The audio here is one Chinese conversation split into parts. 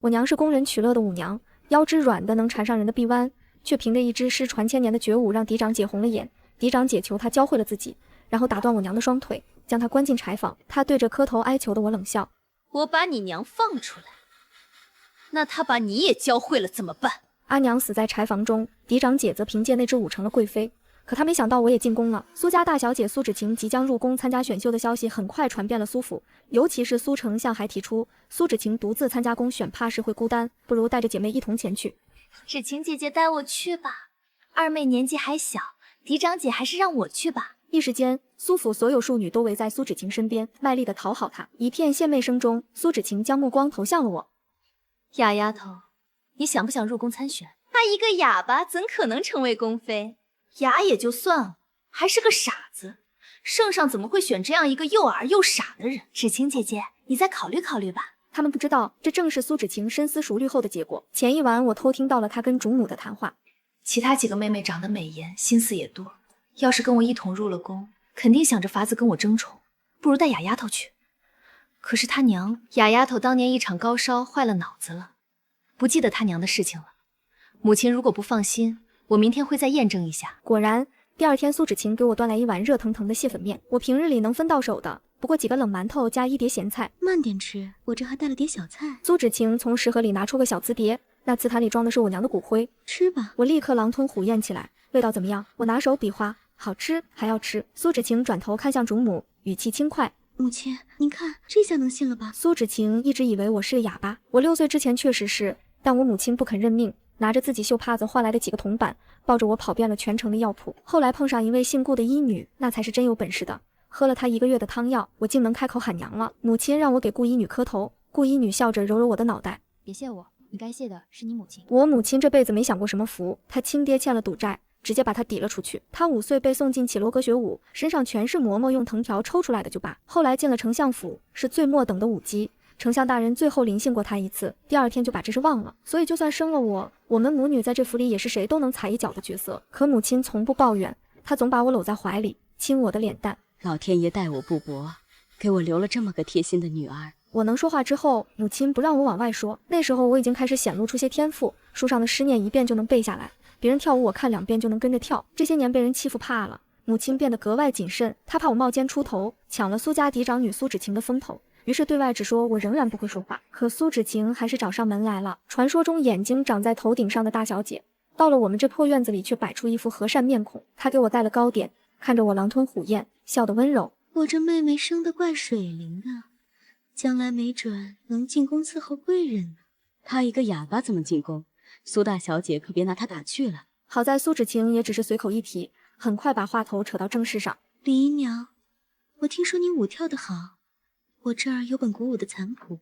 我娘是工人娶乐的舞娘，腰肢软的能缠上人的臂弯，却凭着一支失传千年的绝舞让嫡长姐红了眼。嫡长姐求她教会了自己，然后打断我娘的双腿，将她关进柴房。她对着磕头哀求的我冷笑：我把你娘放出来，那她把你也教会了怎么办？阿娘死在柴房中，嫡长姐则凭借那支舞成了贵妃。可她没想到我也进宫了。苏家大小姐苏芷晴即将入宫参加选秀的消息很快传遍了苏府，尤其是苏丞相还提出，苏芷晴独自参加宫选怕是会孤单，不如带着姐妹一同前去。芷晴姐姐带我去吧，二妹年纪还小，嫡长姐还是让我去吧。一时间，苏府所有庶女都围在苏芷晴身边，卖力地讨好她。一片献媚声中，苏芷晴将目光投向了我。哑丫头，你想不想入宫参选？她一个哑巴怎可能成为宫妃？哑也就算了，还是个傻子，圣上怎么会选这样一个又矮又傻的人？芷晴姐姐，你再考虑考虑吧。他们不知道，这正是苏芷晴深思熟虑后的结果。前一晚，我偷听到了她跟主母的谈话。其他几个妹妹长得美颜，心思也多，要是跟我一同入了宫，肯定想着法子跟我争宠，不如带哑丫头去。可是她娘哑丫头当年一场高烧坏了脑子了，不记得她娘的事情了。母亲如果不放心，我明天会再验证一下。果然，第二天苏芷晴给我端来一碗热腾腾的蟹粉面，我平日里能分到手的不过几个冷馒头加一碟咸菜。慢点吃，我这还带了碟小菜。苏芷晴从食盒里拿出个小瓷碟，那瓷坛里装的是我娘的骨灰。吃吧。我立刻狼吞虎咽起来。味道怎么样？我拿手比划。好吃，还要吃。苏芷晴转头看向主母，语气轻快：母亲，您看，这下能信了吧？苏芷晴一直以为我是个哑巴，我6岁之前确实是，但我母亲不肯认命，拿着自己绣帕子换来的几个铜板，抱着我跑遍了全城的药铺。后来碰上一位姓顾的医女，那才是真有本事的。喝了她1个月的汤药，我竟能开口喊娘了。母亲让我给顾医女磕头，顾医女笑着揉揉我的脑袋：别谢我，你该谢的是你母亲。我母亲这辈子没享过什么福，她亲爹欠了赌债，直接把他抵了出去。他5岁被送进绮罗阁学武，身上全是嬷嬷用藤条抽出来的就罢。后来进了丞相府，是最末等的武姬。丞相大人最后临幸过他一次，第2天就把这事忘了。所以就算生了我们母女在这府里也是谁都能踩一脚的角色。可母亲从不抱怨，她总把我搂在怀里，亲我的脸蛋。老天爷待我不薄，给我留了这么个贴心的女儿。我能说话之后，母亲不让我往外说。那时候我已经开始显露出些天赋，书上的诗念1遍就能背下来。别人跳舞我看2遍就能跟着跳，这些年被人欺负怕了，母亲变得格外谨慎，她怕我冒尖出头，抢了苏家嫡长女苏芷晴的风头，于是对外只说我仍然不会说话。可苏芷晴还是找上门来了，传说中眼睛长在头顶上的大小姐，到了我们这破院子里却摆出一副和善面孔。她给我带了糕点，看着我狼吞虎咽，笑得温柔。我这妹妹生得怪水灵的，将来没准能进宫伺候贵人呢。她一个哑巴怎么进宫？苏大小姐可别拿她打趣了。好在苏芷晴也只是随口一提，很快把话头扯到正事上。李姨娘，我听说你舞跳得好，我这儿有本古舞的残谱，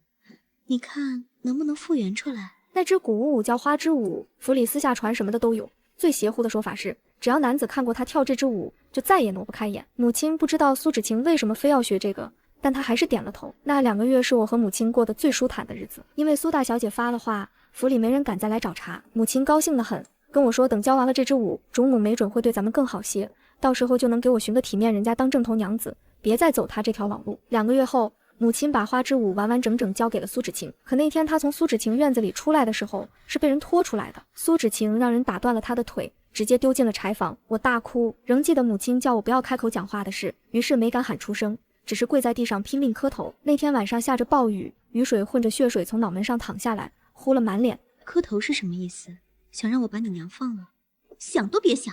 你看能不能复原出来？那支古舞叫花之舞，府里私下传什么的都有。最邪乎的说法是，只要男子看过她跳这支舞，就再也挪不开眼。母亲不知道苏芷晴为什么非要学这个，但她还是点了头。那2个月是我和母亲过得最舒坦的日子，因为苏大小姐发了话，府里没人敢再来找茬。母亲高兴得很，跟我说等教完了这支舞，主母没准会对咱们更好些，到时候就能给我寻个体面人家当正头娘子，别再走她这条老路。2个月后，母亲把花之舞完完整整交给了苏芷晴。可那天她从苏芷晴院子里出来的时候，是被人拖出来的。苏芷晴让人打断了她的腿，直接丢进了柴房。我大哭，仍记得母亲叫我不要开口讲话的事，于是没敢喊出声，只是跪在地上拼命磕头。那天晚上下着暴雨，雨水混着血水从脑门上淌下来，糊了满脸。磕头是什么意思？想让我把你娘放了？想都别想，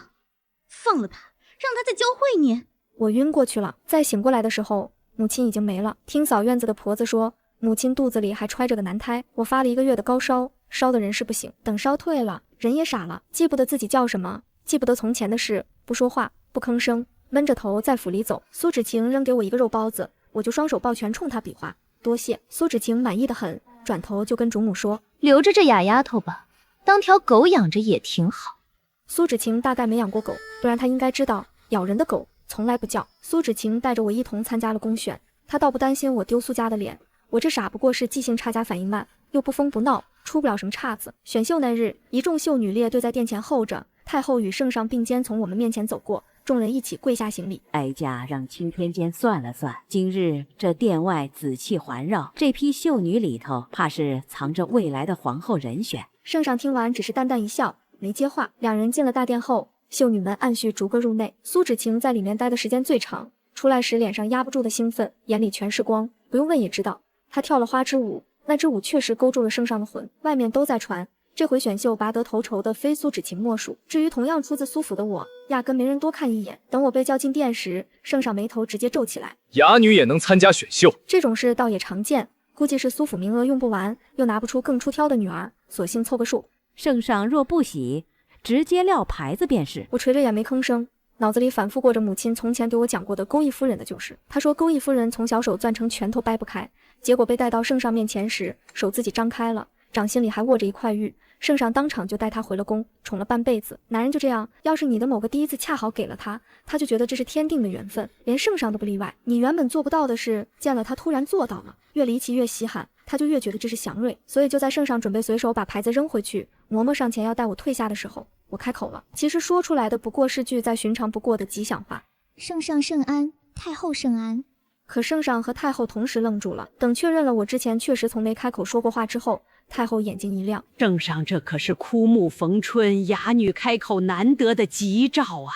放了她，让她再教会你。我晕过去了，再醒过来的时候，母亲已经没了。听扫院子的婆子说，母亲肚子里还揣着个男胎。我发了1个月的高烧，烧的人事不省。等烧退了，人也傻了，记不得自己叫什么，记不得从前的事，不说话，不吭声，闷着头在府里走。苏芷晴扔给我1个肉包子，我就双手抱拳冲她比划，多谢。苏芷晴满意的很，转头就跟主母说，留着这哑丫头吧，当条狗养着也挺好。苏芷晴大概没养过狗，不然她应该知道咬人的狗从来不叫。苏芷晴带着我一同参加了公选，她倒不担心我丢苏家的脸，我这傻不过是记性差加反应慢，又不疯不闹，出不了什么岔子。选秀那日，一众秀女列队在殿前候着，太后与圣上并肩从我们面前走过，众人一起跪下行礼。哀家让青天监算了算，今日这殿外紫气环绕，这批秀女里头，怕是藏着未来的皇后人选。圣上听完只是淡淡一笑，没接话。两人进了大殿后，秀女们按序逐个入内。苏芷晴在里面待的时间最长，出来时脸上压不住的兴奋，眼里全是光。不用问也知道，她跳了花之舞，那支舞确实勾住了圣上的魂。外面都在传，这回选秀拔得头筹的非苏芷晴莫属。至于同样出自苏府的我，压根没人多看一眼。等我被叫进殿时，圣上眉头直接皱起来。哑女也能参加选秀？这种事倒也常见，估计是苏府名额用不完，又拿不出更出挑的女儿，索性凑个数。圣上若不喜，直接撂牌子便是。我垂着眼没吭声，脑子里反复过着母亲从前给我讲过的钩弋夫人的旧事。她说钩弋夫人从小手攥成拳头掰不开，结果被带到圣上面前时，手自己张开了，掌心里还握着一块玉。圣上当场就带她回了宫，宠了半辈子。男人就这样，要是你的某个第一次恰好给了他，他就觉得这是天定的缘分，连圣上都不例外。你原本做不到的事，见了他突然做到了，越离奇越稀罕，他就越觉得这是祥瑞。所以就在圣上准备随手把牌子扔回去，嬷嬷上前要带我退下的时候，我开口了。其实说出来的不过是句再寻常不过的吉祥话：圣上圣安，太后圣安。可圣上和太后同时愣住了，等确认了我之前确实从没开口说过话之后，太后眼睛一亮。圣上这可是枯木逢春，哑女开口难得的吉兆啊！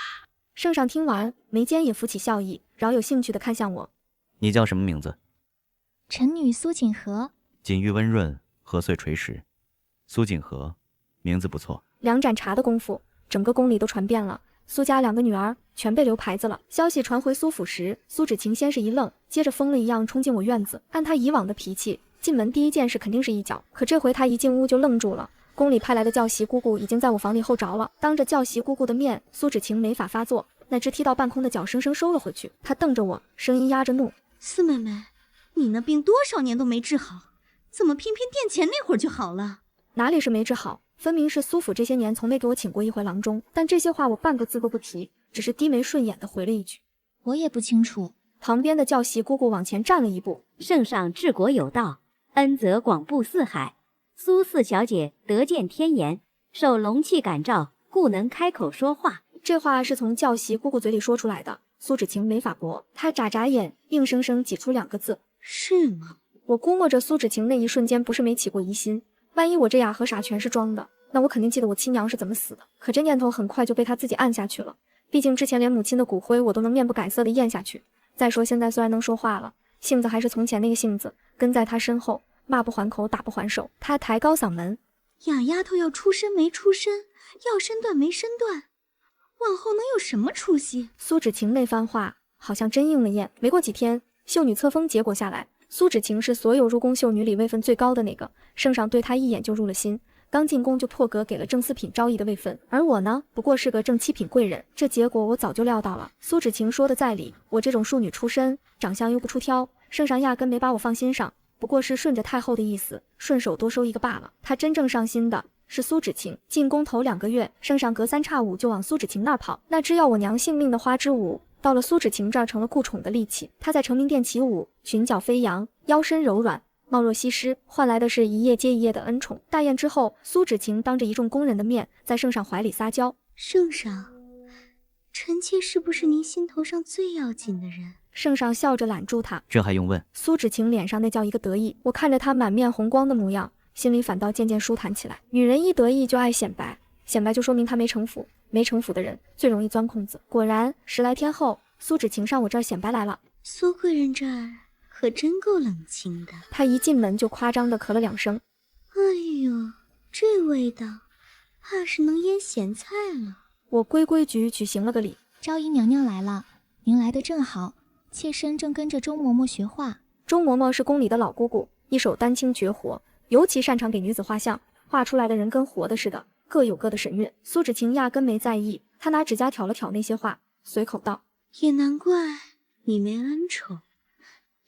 圣上听完，眉间也浮起笑意，饶有兴趣地看向我。你叫什么名字？臣女苏锦和。锦玉温润，和穗垂实。苏锦和，名字不错。两盏茶的功夫，整个宫里都传遍了。苏家两个女儿全被留牌子了。消息传回苏府时，苏芷晴先是一愣，接着疯了一样冲进我院子。按她以往的脾气，进门第一件事肯定是一脚，可这回她一进屋就愣住了。宫里派来的教习姑姑已经在我房里候着了，当着教习姑姑的面，苏芷晴没法发作，那只踢到半空的脚生生收了回去。她瞪着我，声音压着怒：四妹妹，你那病多少年都没治好，怎么偏偏殿前那会儿就好了？哪里是没治好，分明是苏府这些年从没给我请过一回郎中。但这些话我半个字都不提，只是低眉顺眼地回了一句：我也不清楚。旁边的教习姑姑往前站了一步：圣上治国有道，恩泽广布四海。苏四小姐得见天颜，受龙气感召，故能开口说话。这话是从教习姑姑嘴里说出来的，苏芷晴没法驳，她眨眨眼，硬生生挤出两个字：是吗？我估摸着苏芷晴那一瞬间不是没起过疑心，万一我这哑和傻全是装的，那我肯定记得我亲娘是怎么死的。可这念头很快就被她自己按下去了，毕竟之前连母亲的骨灰我都能面不改色的咽下去。再说现在虽然能说话了，性子还是从前那个性子，跟在她身后，骂不还口，打不还手。她抬高嗓门：哑丫头要出身没出身，要身段没身段，往后能有什么出息？苏芷晴那番话好像真应了验。没过几天，秀女册封结果下来，苏芷晴是所有入宫秀女里位分最高的那个，圣上对她一眼就入了心，刚进宫就破格给了正四品昭仪的位分。而我呢，不过是个正七品贵人，这结果我早就料到了。苏芷晴说的在理，我这种庶女出身，长相又不出挑，圣上压根没把我放心上，不过是顺着太后的意思，顺手多收一个罢了。他真正上心的是苏芷晴。进宫头2个月，圣上隔三差五就往苏芷晴那儿跑，那只要我娘性命的花之舞，到了苏芷晴这儿成了顾宠的利器。她在成明殿起舞，裙角飞扬，腰身柔软，貌若西施，换来的是一夜接一夜的恩宠。大宴之后，苏芷晴当着一众宫人的面，在圣上怀里撒娇：圣上，臣妾是不是您心头上最要紧的人？圣上笑着揽住她，这还用问？苏芷晴脸上那叫一个得意，我看着她满面红光的模样，心里反倒渐渐舒坦起来。女人一得意就爱显摆，显摆就说明她没城府，没城府的人最容易钻空子。果然10来天后，苏芷晴上我这儿显摆来了。苏贵人这儿可真够冷清的。她一进门就夸张地咳了2声。哎呦，这味道怕是能腌咸菜了。我规规矩矩行了个礼。昭仪娘娘来了，您来得正好，妾身正跟着周嬷嬷学画。周嬷嬷是宫里的老姑姑，一手丹青绝活，尤其擅长给女子画像，画出来的人跟活的似的，各有各的神韵。苏芷晴压根没在意，她拿指甲挑了挑那些画，随口道：也难怪你没恩宠，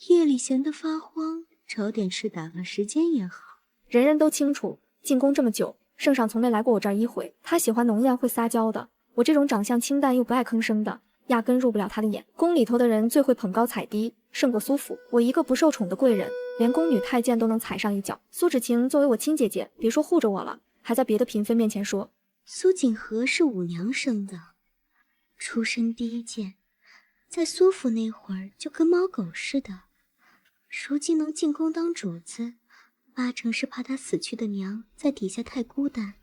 夜里闲得发慌，找点事打发时间也好。人人都清楚，进宫这么久，圣上从没来过我这儿一回。他喜欢浓艳会撒娇的，我这种长相清淡又不爱吭声的，压根入不了他的眼。宫里头的人最会捧高踩低，胜过苏府。我一个不受宠的贵人，连宫女太监都能踩上一脚。苏芷晴作为我亲姐姐，别说护着我了，还在别的嫔妃面前说苏锦和是五娘生的，出身低贱，在苏府那会儿就跟猫狗似的，如今能进宫当主子，八成是怕他死去的娘在底下太孤单，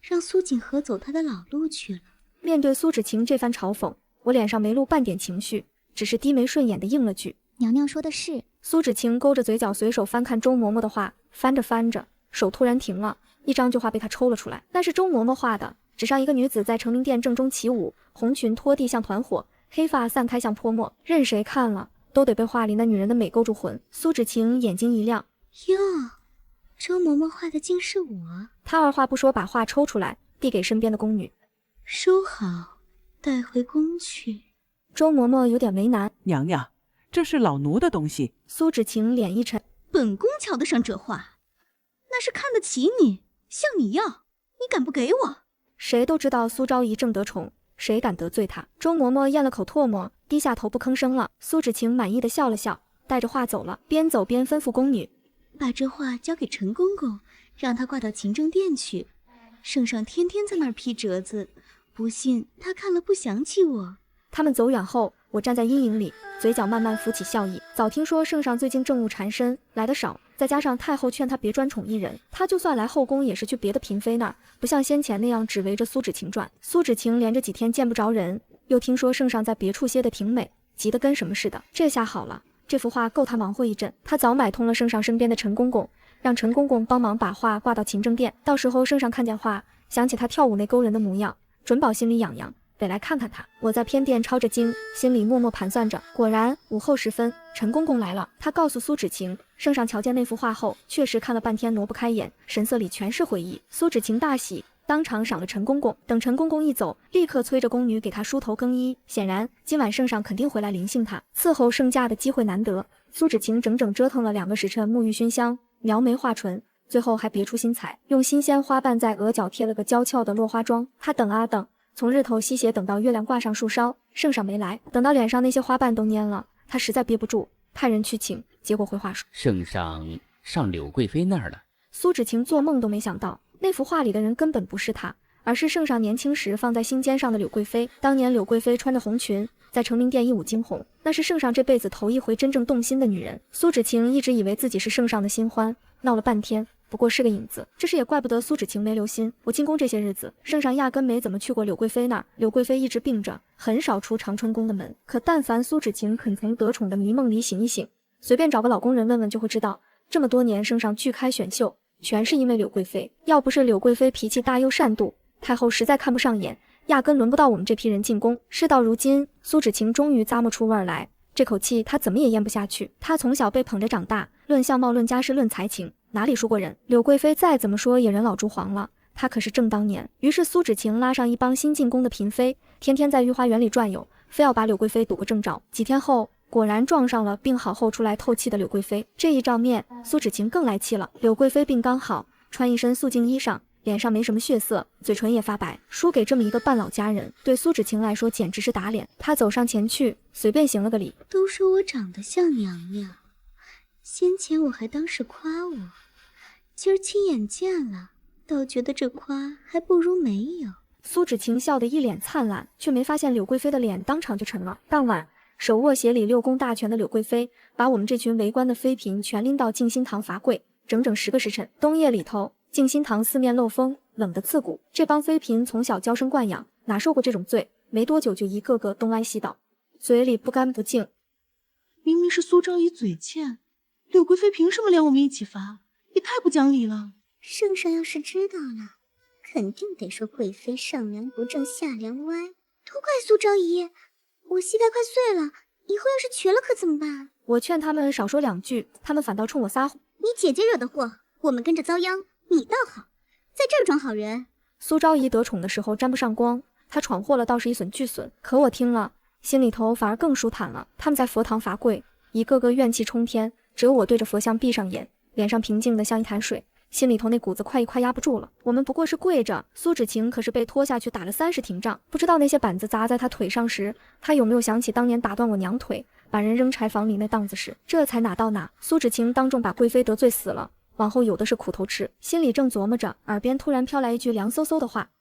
让苏锦和走他的老路去了。面对苏芷晴这番嘲讽，我脸上没露半点情绪，只是低眉顺眼的应了句：“娘娘说的是。”苏芷晴勾着嘴角，随手翻看周嬷嬷的画，翻着翻着，手突然停了，一张句画被她抽了出来。那是周嬷嬷画的，纸上一个女子在成明殿正中起舞，红裙拖地像团火，黑发散开像泼墨，任谁看了都得被画里那女人的美勾住魂。苏芷晴眼睛一亮：“哟，周嬷嬷画的竟是我。”她二话不说把画抽出来，递给身边的宫女：“收好，带回宫去。”周嬷嬷有点为难：“娘娘，这是老奴的东西。”苏芷晴脸一沉：“本宫瞧得上这画，那是看得起你，向你要，你敢不给我？”谁都知道苏昭仪正得宠，谁敢得罪她？周嬷嬷咽了口唾沫，低下头不吭声了。苏芷晴满意的笑了笑，带着画走了，边走边吩咐宫女：“把这画交给陈公公，让他挂到勤政殿去。圣上天天在那儿批折子，不信他看了不想起我。”他们走远后，我站在阴影里，嘴角慢慢浮起笑意。早听说圣上最近政务缠身，来得少，再加上太后劝他别专宠一人，他就算来后宫也是去别的嫔妃那儿，不像先前那样只围着苏芷晴转。苏芷晴连着几天见不着人，又听说圣上在别处歇得挺美，急得跟什么似的。这下好了，这幅画够他忙活一阵。他早买通了圣上身边的陈公公，让陈公公帮忙把画挂到勤政殿，到时候圣上看见画，想起他跳舞那勾人的模样，准保心里痒痒，得来看看他。我在偏殿抄着经，心里默默盘算着。果然午后时分，陈公公来了。他告诉苏芷晴，圣上瞧见那幅画后，确实看了半天挪不开眼，神色里全是悔意。苏芷晴大喜，当场赏了陈公公。等陈公公一走，立刻催着宫女给他梳头更衣。显然今晚圣上肯定回来临幸他，伺候圣驾的机会难得。苏芷晴整整折腾了2个时辰，沐浴熏香，描眉画唇，最后还别出心裁，用新鲜花瓣在额角贴了个娇俏的落花妆。他等啊等，从日头西斜等到月亮挂上树梢，圣上没来。等到脸上那些花瓣都蔫了，他实在憋不住，派人去请。结果回话说，圣上上柳贵妃那儿了。苏芷晴做梦都没想到，那幅画里的人根本不是她，而是圣上年轻时放在心尖上的柳贵妃。当年柳贵妃穿着红裙，在成明殿一舞惊红，那是圣上这辈子头一回真正动心的女人。苏芷晴一直以为自己是圣上的新欢，闹了半天不过是个影子。这事也怪不得苏芷晴没留心。我进宫这些日子，圣上压根没怎么去过柳贵妃那儿，柳贵妃一直病着，很少出长春宫的门。可但凡苏芷晴肯从得宠的迷梦里醒一醒，随便找个老工人问问就会知道，这么多年圣上拒开选秀，全是因为柳贵妃。要不是柳贵妃脾气大又善妒，太后实在看不上眼，压根轮不到我们这批人进宫。事到如今，苏芷晴终于咂摸出味儿来，这口气她怎么也咽不下去。她从小被捧着长大，论相貌论家世论才情，哪里输过人？柳贵妃再怎么说也人老珠黄了，她可是正当年。于是苏芷晴拉上一帮新进宫的嫔妃，天天在御花园里转悠，非要把柳贵妃堵个正着。几天后，果然撞上了病好后出来透气的柳贵妃。这一照面，苏芷晴更来气了。柳贵妃病刚好，穿一身素净衣裳，脸上没什么血色，嘴唇也发白，输给这么一个半老佳人，对苏芷晴来说简直是打脸。她走上前去，随便行了个礼。都说我长得像娘娘，先前我还当是夸我，今儿亲眼见了，倒觉得这夸还不如没有。苏芷晴笑得一脸灿烂，却没发现柳贵妃的脸当场就沉了。当晚，手握协理6宫大权的柳贵妃，把我们这群围观的妃嫔全拎到静心堂罚跪，整整10个时辰。冬夜里头，静心堂四面漏风，冷得刺骨。这帮妃嫔从小娇生惯养，哪受过这种罪？没多久就一个个东歪西倒，嘴里不干不净。明明是苏昭仪嘴欠，柳贵妃凭什么连我们一起罚？也太不讲理了。圣上要是知道了，肯定得说贵妃上梁不正下梁歪，都怪苏昭仪。我膝盖快碎了，以后要是瘸了可怎么办？我劝他们少说2句，他们反倒冲我撒谎。你姐姐惹的祸，我们跟着遭殃，你倒好，在这儿装好人。苏昭仪得宠的时候沾不上光，她闯祸了倒是一损俱损。可我听了，心里头反而更舒坦了。他们在佛堂罚跪，一个个怨气冲天，只有我对着佛像闭上眼，脸上平静的像一潭水，心里头那股子快压不住了。我们不过是跪着，苏芷晴可是被拖下去打了30廷杖。不知道那些板子砸在她腿上时，她有没有想起当年打断我娘腿，把人扔柴房里那档子事？这才哪到哪，苏芷晴当众把贵妃得罪死了，往后有的是苦头吃。心里正琢磨着，耳边突然飘来一句凉飕飕的话：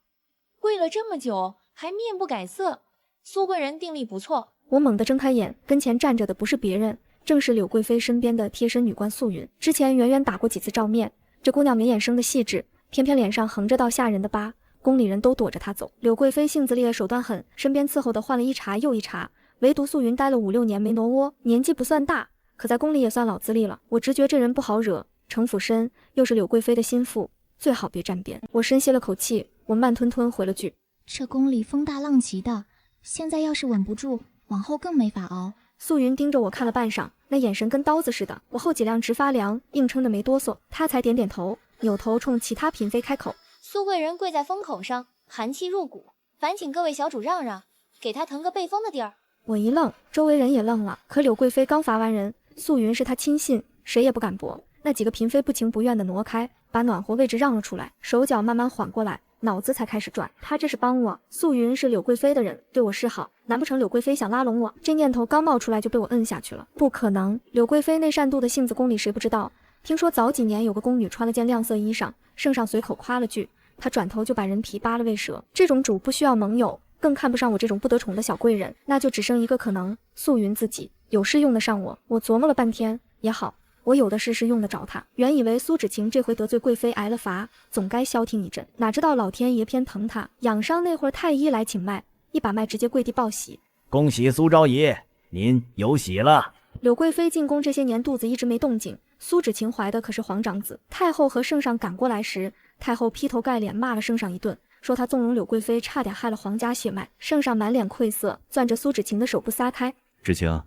跪了这么久，还面不改色，苏贵人定力不错。我猛地睁开眼，跟前站着的不是别人，正是柳贵妃身边的贴身女官素云。之前远远打过几次照面，这姑娘眉眼生的细致，偏偏脸上横着道吓人的疤，宫里人都躲着她走。柳贵妃性子烈，手段狠，身边伺候的换了一茬又一茬，唯独素云待了5、6年没挪窝，年纪不算大，可在宫里也算老资历了。我直觉这人不好惹，城府深，又是柳贵妃的心腹，最好别沾边。我深吸了口气，我慢吞吞回了句：这宫里风大浪急的，现在要是稳不住，往后更没法熬。素云盯着我看了半晌，那眼神跟刀子似的，我后脊梁直发凉，硬撑着没哆嗦。她才点点头，扭头冲其他嫔妃开口：苏贵人跪在风口上，寒气入骨，烦请各位小主让让，给她腾个背风的地儿。我一愣，周围人也愣了。可柳贵妃刚罚完人，素云是她亲信，谁也不敢驳。那几个嫔妃不情不愿地挪开，把暖和位置让了出来，手脚慢慢缓过来，脑子才开始转。他这是帮我，素云是柳贵妃的人，对我示好，难不成柳贵妃想拉拢我？这念头刚冒出来就被我摁下去了。不可能，柳贵妃那善妒的性子，宫里谁不知道？听说早几年有个宫女穿了件亮色衣裳，圣上随口夸了句，她转头就把人皮扒了喂蛇。这种主不需要盟友，更看不上我这种不得宠的小贵人，那就只剩一个可能，素云自己有事用得上我。我琢磨了半天，也好，我有的是用得着他。原以为苏芷晴这回得罪贵妃挨了罚，总该消停一阵，哪知道老天爷偏疼他，养伤那会儿太医来请脉，一把脉直接跪地报喜：恭喜苏昭仪，您有喜了。柳贵妃进宫这些年肚子一直没动静，苏芷晴怀的可是皇长子。太后和圣上赶过来时，太后劈头盖脸骂了圣上一顿，说他纵容柳贵妃差点害了皇家血脉。圣上满脸愧色，攥着苏芷晴的手不撒开：芷晴，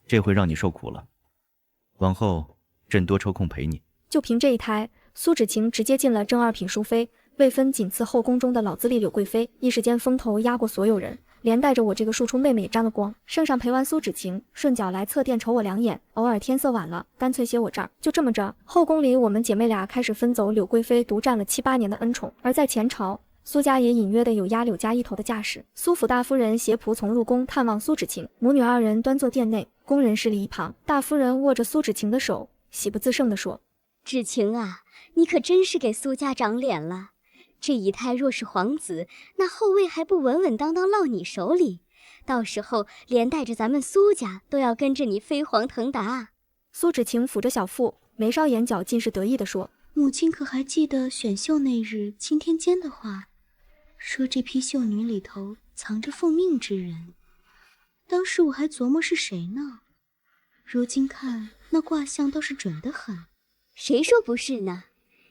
这回让你受苦了，往后朕多抽空陪你。就凭这一胎，苏芷晴直接进了正2品淑妃，位分仅次后宫中的老资历柳贵妃，一时间风头压过所有人，连带着我这个庶出妹妹也沾了光。圣上陪完苏芷晴，顺脚来侧殿瞅我2眼，偶尔天色晚了，干脆歇我这儿。就这么着，后宫里我们姐妹俩开始分走柳贵妃独占了7、8年的恩宠。而在前朝，苏家也隐约的有压柳家一头的架势。苏府大夫人携仆从入宫探望苏芷晴，母女2人端坐殿内，宫人侍立一旁。大夫人握着苏芷晴的手，喜不自胜地说：芷晴啊，你可真是给苏家长脸了。这一胎若是皇子，那后位还不稳稳当当落你手里？到时候连带着咱们苏家都要跟着你飞黄腾达。苏芷晴抚着小腹，眉梢眼角尽是得意地说：母亲可还记得选秀那日钦天监的话，说这批秀女里头藏着奉命之人。当时我还琢磨是谁呢，如今看那卦象倒是准得很。谁说不是呢？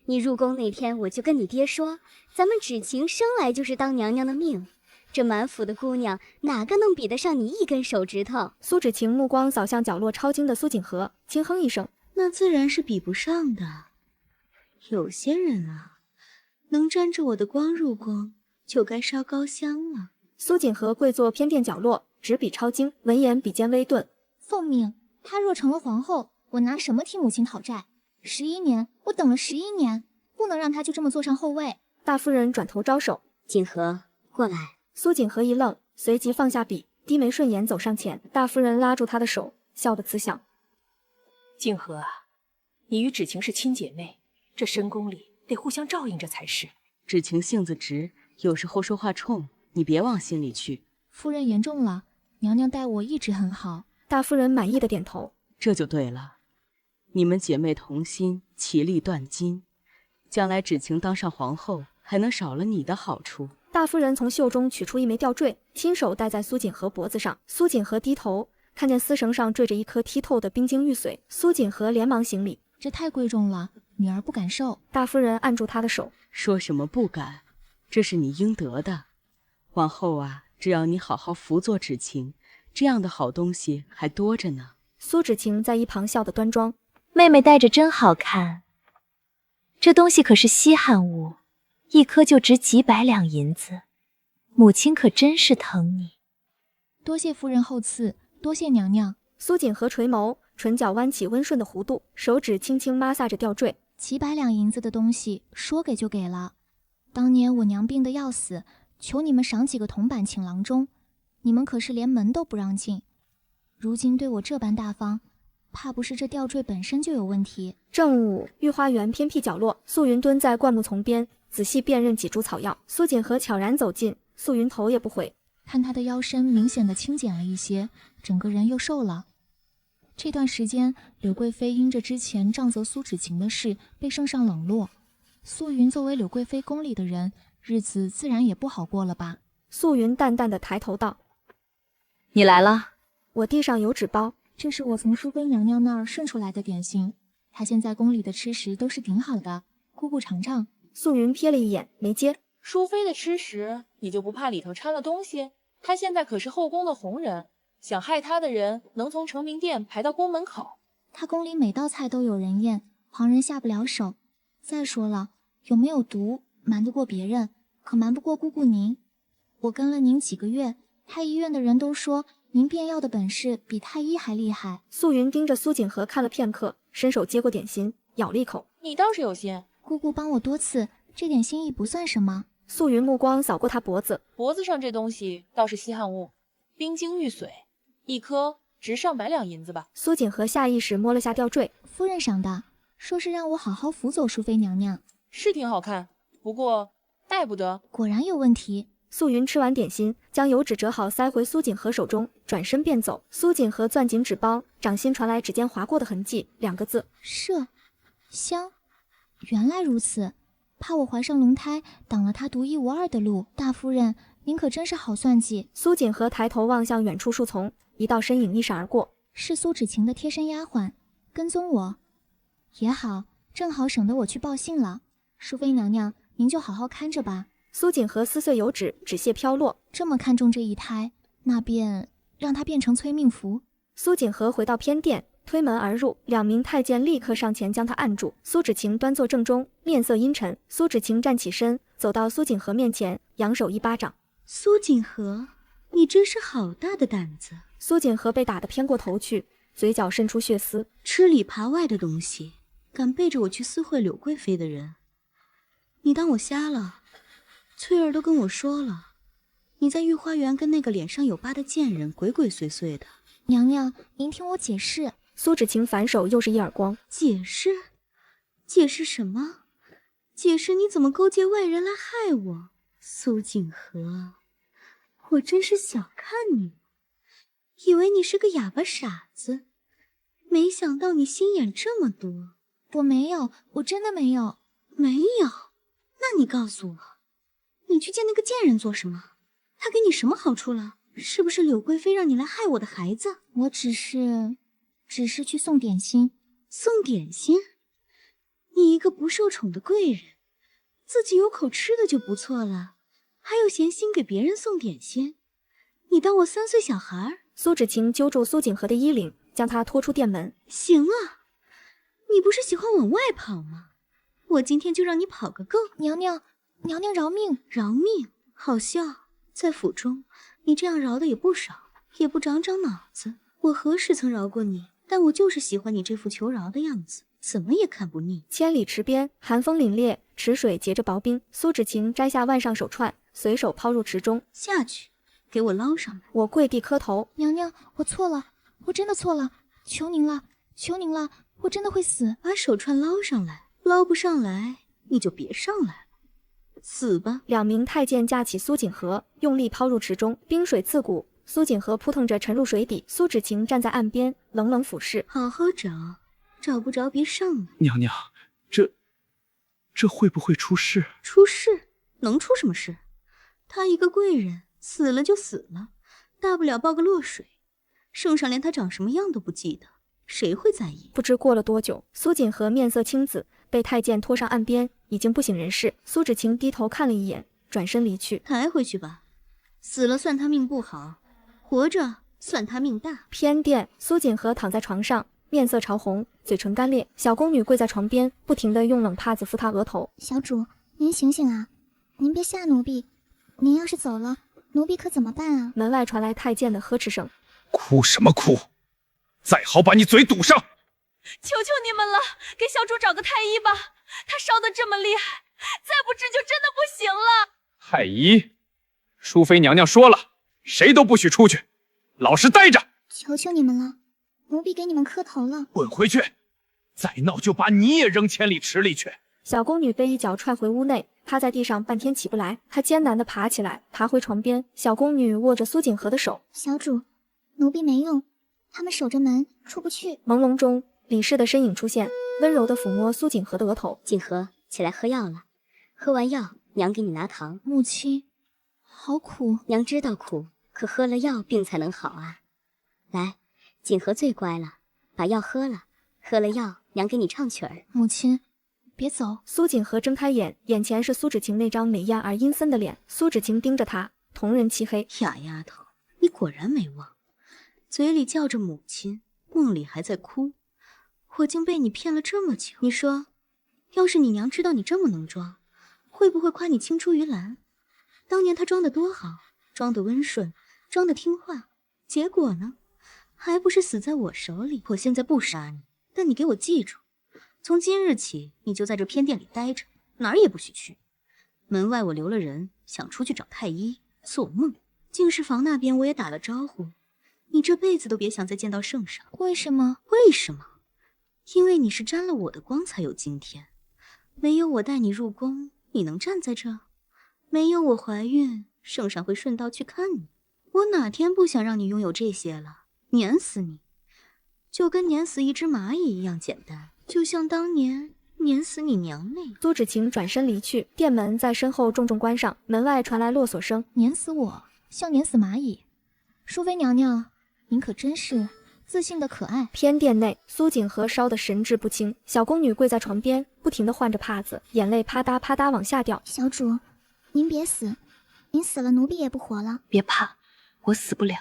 你入宫那天我就跟你爹说，咱们芷晴生来就是当娘娘的命，这满府的姑娘哪个能比得上你一根手指头？苏芷晴目光扫向角落抄经的苏锦和，轻哼一声：那自然是比不上的。有些人啊，能沾着我的光入宫，就该烧高香了。苏锦和跪坐偏殿角落，执笔抄经，闻言笔尖微顿：奉命，她若成了皇后，我拿什么替母亲讨债？11年，我等了11年，不能让她就这么坐上后位。大夫人转头招手：锦和，过来。苏锦和一愣，随即放下笔，低眉顺眼走上前。大夫人拉住他的手，笑得慈祥：锦和啊，你与芷晴是亲姐妹，这深宫里得互相照应着才是。芷晴性子直，有时候说话冲，你别往心里去。夫人言重了，娘娘待我一直很好。大夫人满意的点头：这就对了。你们姐妹同心，其利断金，将来芷晴当上皇后，还能少了你的好处。大夫人从袖中取出一枚吊坠，亲手戴在苏锦和脖子上。苏锦和低头，看见丝绳上坠着一颗剔透的冰晶玉髓。苏锦和连忙行礼：这太贵重了，女儿不敢受。大夫人按住她的手：说什么不敢，这是你应得的。往后啊，只要你好好辅佐芷晴，这样的好东西还多着呢。苏芷晴在一旁笑得端庄：妹妹戴着真好看，这东西可是稀罕物，一颗就值几百两银子，母亲可真是疼你。多谢夫人厚赐，多谢娘娘。苏锦和垂眸，唇角弯起温顺的弧度，手指轻轻摩挲着吊坠。几百两银子的东西，说给就给了。当年我娘病得要死，求你们赏几个铜板请郎中，你们可是连门都不让进。如今对我这般大方，怕不是这吊坠本身就有问题。正午，御花园偏僻角落，素云蹲在灌木丛边，仔细辨认几株草药。苏锦和悄然走近，素云头也不回：看她的腰身明显的轻减了一些，整个人又瘦了。这段时间，柳贵妃因着之前杖责苏芷晴的事被圣上冷落，素云作为柳贵妃宫里的人，日子自然也不好过了吧？素云淡淡的抬头道：“你来了。”我递上油纸包，这是我从淑妃娘娘那儿顺出来的点心，她现在宫里的吃食都是挺好的，姑姑尝尝。素云瞥了一眼，没接。淑妃的吃食，你就不怕里头掺了东西？她现在可是后宫的红人，想害她的人能从承明殿排到宫门口。她宫里每道菜都有人验，旁人下不了手。再说了，有没有毒，瞒得过别人，可瞒不过姑姑您。我跟了您几个月，太医院的人都说您变药的本事比太医还厉害。素云盯着苏锦和看了片刻，伸手接过点心，咬了一口。你倒是有心，姑姑帮我多次，这点心意不算什么。素云目光扫过他脖子，脖子上这东西倒是稀罕物，冰晶玉髓，一颗值上100两银子吧。苏锦和下意识摸了下吊坠，夫人赏的，说是让我好好辅佐淑妃娘娘，是挺好看，不过戴不得。果然有问题。素云吃完点心，将油纸折好塞回苏锦和手中，转身便走。苏锦和攥紧纸包，掌心传来指尖划过的痕迹，2个字：麝香。原来如此，怕我怀上龙胎，挡了他独一无二的路。大夫人，您可真是好算计。苏锦和抬头望向远处树丛，一道身影一闪而过，是苏芷晴的贴身丫鬟，跟踪我。也好，正好省得我去报信了。淑妃娘娘，您就好好看着吧。苏锦和撕碎油纸，纸屑飘落。这么看重这一胎，那便让它变成催命符。苏锦和回到偏殿，推门而入，2名太监立刻上前将他按住。苏芷晴端坐正中，面色阴沉。苏芷晴站起身，走到苏锦和面前，扬手一巴掌。苏锦和，你真是好大的胆子！苏锦和被打得偏过头去，嘴角渗出血丝。吃里扒外的东西，敢背着我去私会柳贵妃的人，你当我瞎了？翠儿都跟我说了，你在御花园跟那个脸上有疤的贱人鬼鬼祟祟的。娘娘，您听我解释。苏芷晴反手又是一耳光。解释？解释什么？解释你怎么勾结外人来害我？苏锦和，我真是小看你，以为你是个哑巴傻子，没想到你心眼这么多。我没有，我真的没有。没有？那你告诉我，你去见那个贱人做什么？他给你什么好处了？是不是柳贵妃让你来害我的孩子？我只是去送点心。送点心？你一个不受宠的贵人，自己有口吃的就不错了，还有闲心给别人送点心？你当我3岁小孩？苏芷晴揪住苏锦和的衣领，将他拖出殿门。行啊，你不是喜欢往外跑吗？我今天就让你跑个够！娘娘，娘娘饶命！饶命？好笑，在府中你这样饶的也不少，也不长长脑子。我何时曾饶过你？但我就是喜欢你这副求饶的样子，怎么也看不腻。千里池边，寒风凛冽，池水结着薄冰。苏芷晴摘下腕上手串，随手抛入池中。下去，给我捞上来！我跪地磕头。娘娘，我错了，我真的错了，求您了，求您了，我真的会死。把手串捞上来，捞不上来你就别上来了，死吧！2名太监架起苏锦和，用力抛入池中，冰水刺骨。苏锦和扑腾着沉入水底，苏芷晴站在岸边，冷冷俯视。好好找，找不着别上来。娘娘，这会不会出事？出事？能出什么事？他一个贵人，死了就死了，大不了报个落水。圣上连他长什么样都不记得，谁会在意？不知过了多久，苏锦和面色青紫，被太监拖上岸边，已经不省人事。苏芷晴低头看了一眼，转身离去。抬回去吧，死了算他命不好，活着算他命大。偏殿，苏锦和躺在床上，面色潮红，嘴唇干裂。小宫女跪在床边，不停地用冷帕子敷她额头。小主，您醒醒啊！您别吓奴婢，您要是走了，奴婢可怎么办啊？门外传来太监的呵斥声。哭什么哭？再好把你嘴堵上！求求你们了，给小主找个太医吧，他烧得这么厉害，再不治就真的不行了。太医，淑妃娘娘说了，谁都不许出去，老实待着。求求你们了，奴婢给你们磕头了。滚回去！再闹就把你也扔千里池里去。小宫女被一脚踹回屋内，趴在地上半天起不来。她艰难地爬起来，爬回床边。小宫女握着苏景和的手，小主，奴婢没用，他们守着门，出不去。朦胧中，李氏的身影出现，温柔地抚摸苏景和的额头。景和，起来喝药了，喝完药，娘给你拿糖。母亲，好苦。娘知道苦，可喝了药病才能好啊。来，景和最乖了，把药喝了，喝了药，娘给你唱曲儿。母亲，别走。苏景和睁开眼，眼前是苏芷晴那张美艳而阴森的脸。苏芷晴盯着她，瞳仁漆黑。哑丫头，你果然没忘，嘴里叫着母亲，梦里还在哭。我竟被你骗了这么久。你说，要是你娘知道你这么能装，会不会夸你青出于蓝？当年她装得多好，装得温顺，装得听话，结果呢，还不是死在我手里。我现在不杀你，但你给我记住，从今日起，你就在这偏殿里待着，哪儿也不许去。门外我留了人，想出去找太医，做梦。净室房那边我也打了招呼，你这辈子都别想再见到圣上。为什么？为什么？因为你是沾了我的光才有今天。没有我带你入宫，你能站在这？没有我怀孕，圣上会顺道去看你。我哪天不想让你拥有这些了？碾死你，就跟碾死一只蚂蚁一样简单，就像当年碾死你娘那样。苏芷晴转身离去，殿门在身后重重关上，门外传来啰嗦声。碾死我，像碾死蚂蚁。淑妃娘娘，您可真是自信的可爱。偏殿内，苏景和烧得神志不清，小宫女跪在床边，不停地换着帕子，眼泪啪嗒啪嗒往下掉。小主，您别死，您死了，奴婢也不活了。别怕，我死不了，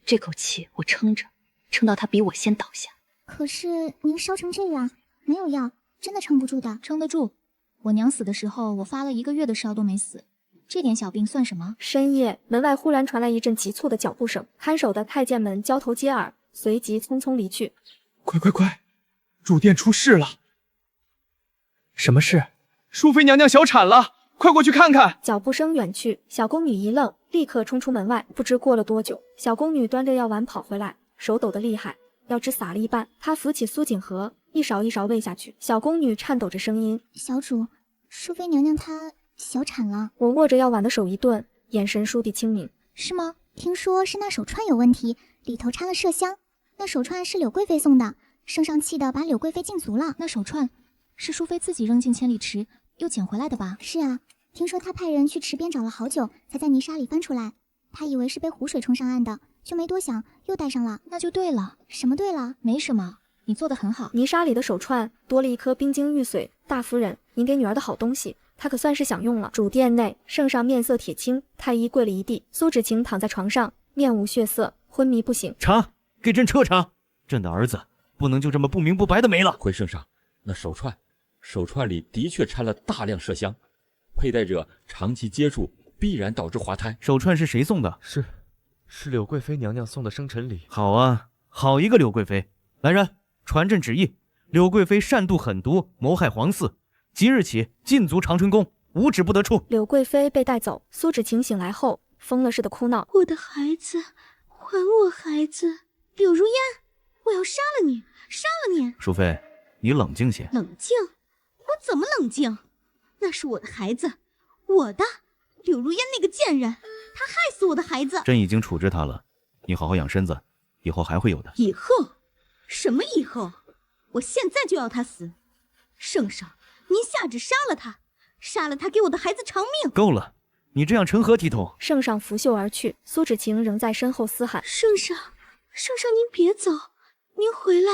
这口气我撑着，撑到他比我先倒下。可是您烧成这样，没有药，真的撑不住的。撑得住，我娘死的时候，我发了1个月的烧都没死，这点小病算什么？深夜，门外忽然传来一阵急促的脚步声，看守的太监们交头接耳，随即匆匆离去。快！主殿出事了！什么事？淑妃娘娘小产了，快过去看看！脚步声远去，小宫女一愣，立刻冲出门外。不知过了多久，小宫女端着药丸跑回来，手抖得厉害，药汁洒了一半。她扶起苏景和，一勺一勺喂下去。小宫女颤抖着声音：“小主，淑妃娘娘她小产了。”我握着药丸的手一顿，眼神倏地清明。是吗？听说是那手串有问题，里头掺了麝香。那手串是柳贵妃送的，圣上气得把柳贵妃禁足了。那手串是淑妃自己扔进千里池又捡回来的吧？是啊，听说她派人去池边找了好久，才在泥沙里翻出来。她以为是被湖水冲上岸的，就没多想，又带上了。那就对了。什么对了？没什么，你做得很好。泥沙里的手串多了一颗冰晶玉髓。大夫人，您给女儿的好东西，她可算是享用了。主殿内，圣上面色铁青，太医跪了一地。苏芷晴躺在床上，面无血色，昏迷不醒。查，给朕彻查！朕的儿子不能就这么不明不白的没了。回圣上，那手串里的确掺了大量麝香，佩戴者长期接触必然导致滑胎。手串是谁送的？是柳贵妃娘娘送的生辰礼。好啊，好一个柳贵妃！来人，传朕旨意，柳贵妃擅妒狠毒，谋害皇嗣，即日起禁足长春宫，无旨不得出。柳贵妃被带走，苏芷晴醒来后疯了似的哭闹：“我的孩子，还我孩子！柳如烟，我要杀了你，杀了你！”淑妃，你冷静些。冷静？我怎么冷静？那是我的孩子，我的。柳如烟那个贱人，她害死我的孩子。朕已经处置她了，你好好养身子，以后还会有的。以后？什么以后？我现在就要她死！圣上，您下旨杀了她，杀了她，给我的孩子偿命！够了，你这样成何体统？圣上拂袖而去，苏芷晴仍在身后嘶喊：“圣上，圣上，您别走，您回来，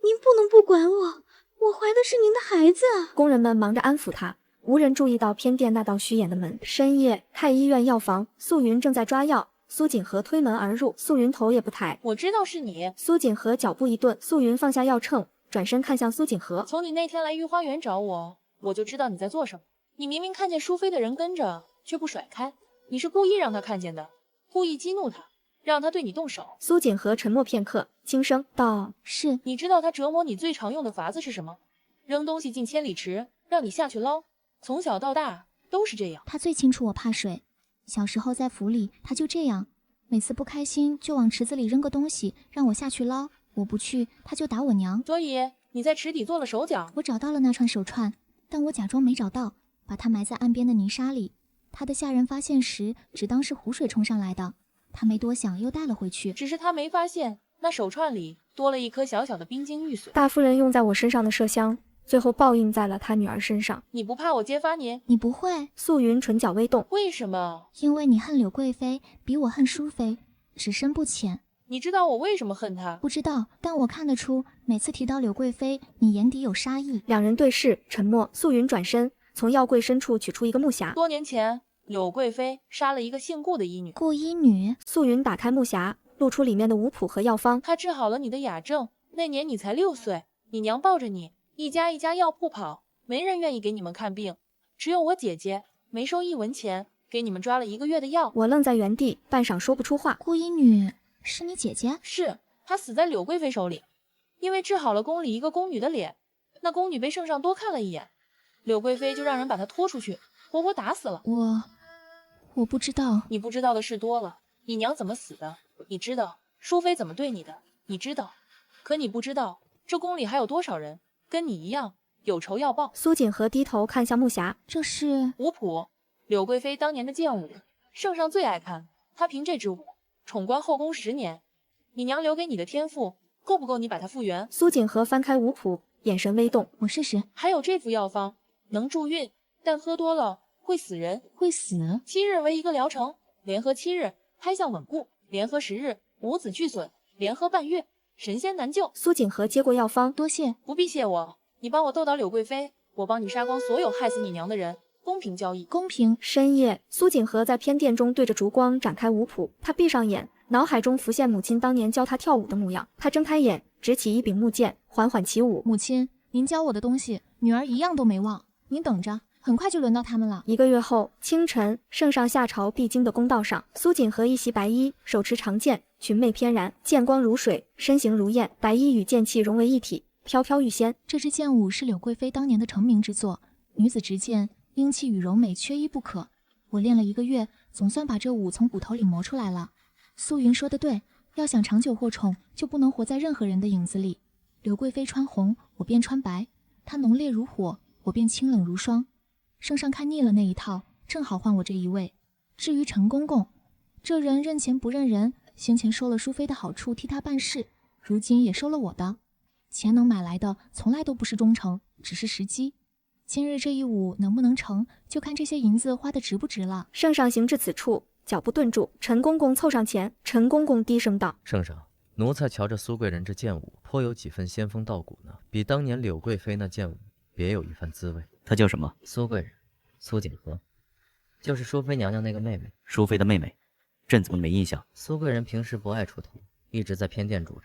您不能不管我，我怀的是您的孩子啊！”工人们忙着安抚她，无人注意到偏殿那道虚掩的门。深夜，太医院药房，素云正在抓药。苏锦和推门而入，素云头也不抬。我知道是你。苏锦和脚步一顿，素云放下药秤，转身看向苏锦和。从你那天来御花园找我，我就知道你在做什么。你明明看见淑妃的人跟着，却不甩开，你是故意让他看见的，故意激怒他，让他对你动手。苏锦和沉默片刻，轻声道：“是。”你知道他折磨你最常用的法子是什么？扔东西进千里池，让你下去捞。从小到大都是这样。他最清楚我怕水。小时候在府里，他就这样，每次不开心就往池子里扔个东西，让我下去捞。我不去，他就打我娘。所以你在池底做了手脚。我找到了那串手串，但我假装没找到，把它埋在岸边的泥沙里。他的下人发现时，只当是湖水冲上来的，他没多想，又带了回去。只是他没发现那手串里多了一颗小小的冰晶玉髓。大夫人用在我身上的麝香，最后报应在了她女儿身上。你不怕我揭发你？你不会。素云唇角微动。为什么？因为你恨柳贵妃，比我恨淑妃，只深不浅。你知道我为什么恨她？不知道，但我看得出，每次提到柳贵妃，你眼底有杀意。两人对视，沉默。素云转身，从药柜深处取出一个木匣。多年前，柳贵妃杀了一个姓顾的医女。顾医女？素云打开木匣，露出里面的五谱和药方。她治好了你的哑症。那年你才6岁，你娘抱着你，一家一家药铺跑，没人愿意给你们看病，只有我姐姐没收1文钱，给你们抓了1个月的药。我愣在原地，半晌说不出话。顾医女是你姐姐？是，她死在柳贵妃手里，因为治好了宫里一个宫女的脸。那宫女被圣上多看了一眼，柳贵妃就让人把她拖出去，活活打死了。我不知道。你不知道的事多了。你娘怎么死的，你知道；淑妃怎么对你的，你知道。可你不知道，这宫里还有多少人跟你一样有仇要报。苏锦和低头看向木匣，这是舞谱，柳贵妃当年的剑舞，圣上最爱看。她凭这支舞宠冠后宫10年，你娘留给你的天赋够不够你把它复原？苏锦和翻开舞谱，眼神微动。我试试。还有这副药方，能助孕，但喝多了会死人。会死？7日为一个疗程，连喝7日，胎相稳固；连喝10日，母子俱损；连喝半月，神仙难救。苏锦和接过药方，多谢。不必谢我，你帮我斗倒柳贵妃，我帮你杀光所有害死你娘的人，公平交易。公平。深夜，苏锦和在偏殿中对着烛光展开舞谱，他闭上眼，脑海中浮现母亲当年教他跳舞的模样。他睁开眼，执起一柄木剑，缓缓起舞。母亲，您教我的东西，女儿一样都没忘。您等着，很快就轮到他们了。1个月后，清晨，圣上下朝必经的公道上，苏锦和一袭白衣，手持长剑，裙袂翩然，剑光如水，身形如燕，白衣与剑气融为一体，飘飘欲仙。这支剑舞是柳贵妃当年的成名之作，女子执剑，英气与柔美缺一不可。我练了1个月，总算把这舞从骨头里磨出来了。素云说的对，要想长久获宠，就不能活在任何人的影子里。柳贵妃穿红，我便穿白；她浓烈如火，我便清冷如霜。圣上看腻了那一套，正好换我这一位。至于陈公公，这人认钱不认人，先前收了淑妃的好处替她办事，如今也收了我的。钱能买来的，从来都不是忠诚，只是时机。今日这一舞能不能成，就看这些银子花的值不值了。圣上行至此处，脚步顿住，陈公公凑上前，陈公公低声道：圣上，奴才瞧着苏贵人这剑舞，颇有几分仙风道骨呢，比当年柳贵妃那剑舞别有一番滋味。她叫什么？苏贵人，苏锦和，就是淑妃娘娘那个妹妹。淑妃的妹妹，朕怎么没印象？苏贵人平时不爱出头，一直在偏殿住着，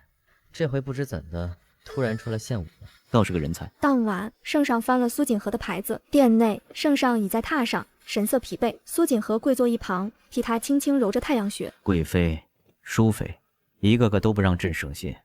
这回不知怎的，突然出来献舞了，倒是个人才。当晚，圣上翻了苏锦和的牌子，殿内，圣上倚在榻上，神色疲惫，苏锦和跪坐一旁，替他轻轻揉着太阳穴。贵妃、淑妃，一个个都不让朕省心。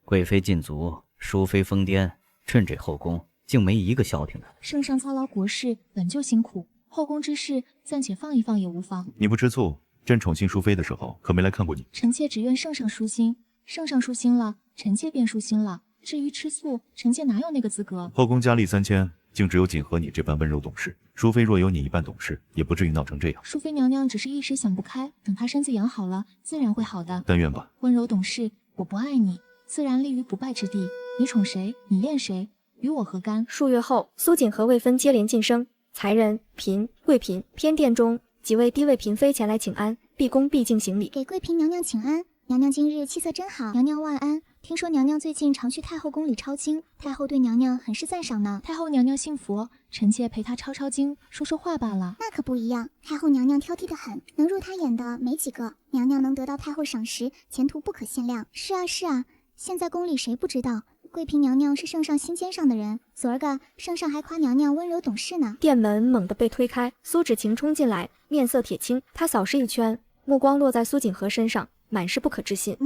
贵妃禁足，淑妃疯癫，朕这后宫竟没一个消停的。圣上操劳国事本就辛苦，后宫之事暂且放一放也无妨。你不吃醋，朕宠幸淑妃的时候可没来看过你。臣妾只愿圣上舒心，圣上舒心了，臣妾便舒心了。至于吃醋，臣妾哪有那个资格？后宫佳丽3000，竟只有锦和你这般温柔懂事。淑妃若有你一半懂事，也不至于闹成这样。淑妃娘娘只是一时想不开，等她身子养好了，自然会好的。但愿吧。温柔懂事，我不爱你，自然立于不败之地。你宠谁，你恋谁，与我何干？数月后，苏锦和魏芬接连晋升，才人、嫔、贵嫔。偏殿中，几位低位嫔妃前来请安，毕恭毕敬行礼。给贵嫔娘娘请安，娘娘今日气色真好，娘娘万安。听说娘娘最近常去太后宫里抄经，太后对娘娘很是赞赏呢。太后娘娘信佛，臣妾陪她抄抄经，说说话罢了。那可不一样，太后娘娘挑剔的很，能入她眼的没几个。娘娘能得到太后赏识，前途不可限量。是啊是啊，现在宫里谁不知道贵嫔娘娘是圣上心尖上的人？昨儿个圣上还夸娘娘温柔懂事呢。殿门猛地被推开，苏芷晴冲进来，面色铁青。她扫视一圈，目光落在苏锦和身上，满是不可置信。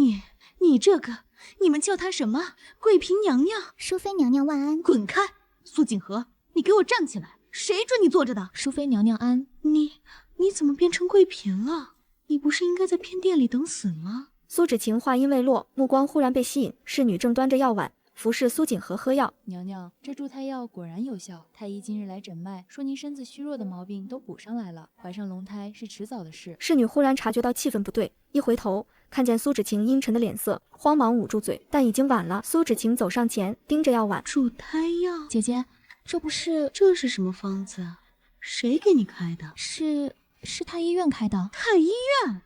你这个，你们叫她什么？贵嫔娘娘？淑妃娘娘万安。滚开！苏锦和，你给我站起来！谁准你坐着的？淑妃娘娘安。你怎么变成贵嫔了？你不是应该在偏殿里等死吗？苏芷晴话音未落，目光忽然被吸引，侍女正端着药碗，服侍苏锦和喝药。娘娘，这助胎药果然有效。太医今日来诊脉，说您身子虚弱的毛病都补上来了，怀上龙胎是迟早的事。侍女忽然察觉到气氛不对，一回头看见苏芷晴阴沉的脸色，慌忙捂住嘴，但已经晚了。苏芷晴走上前，盯着药碗。助胎药，姐姐，这是什么方子？谁给你开的？是太医院开的。太医院？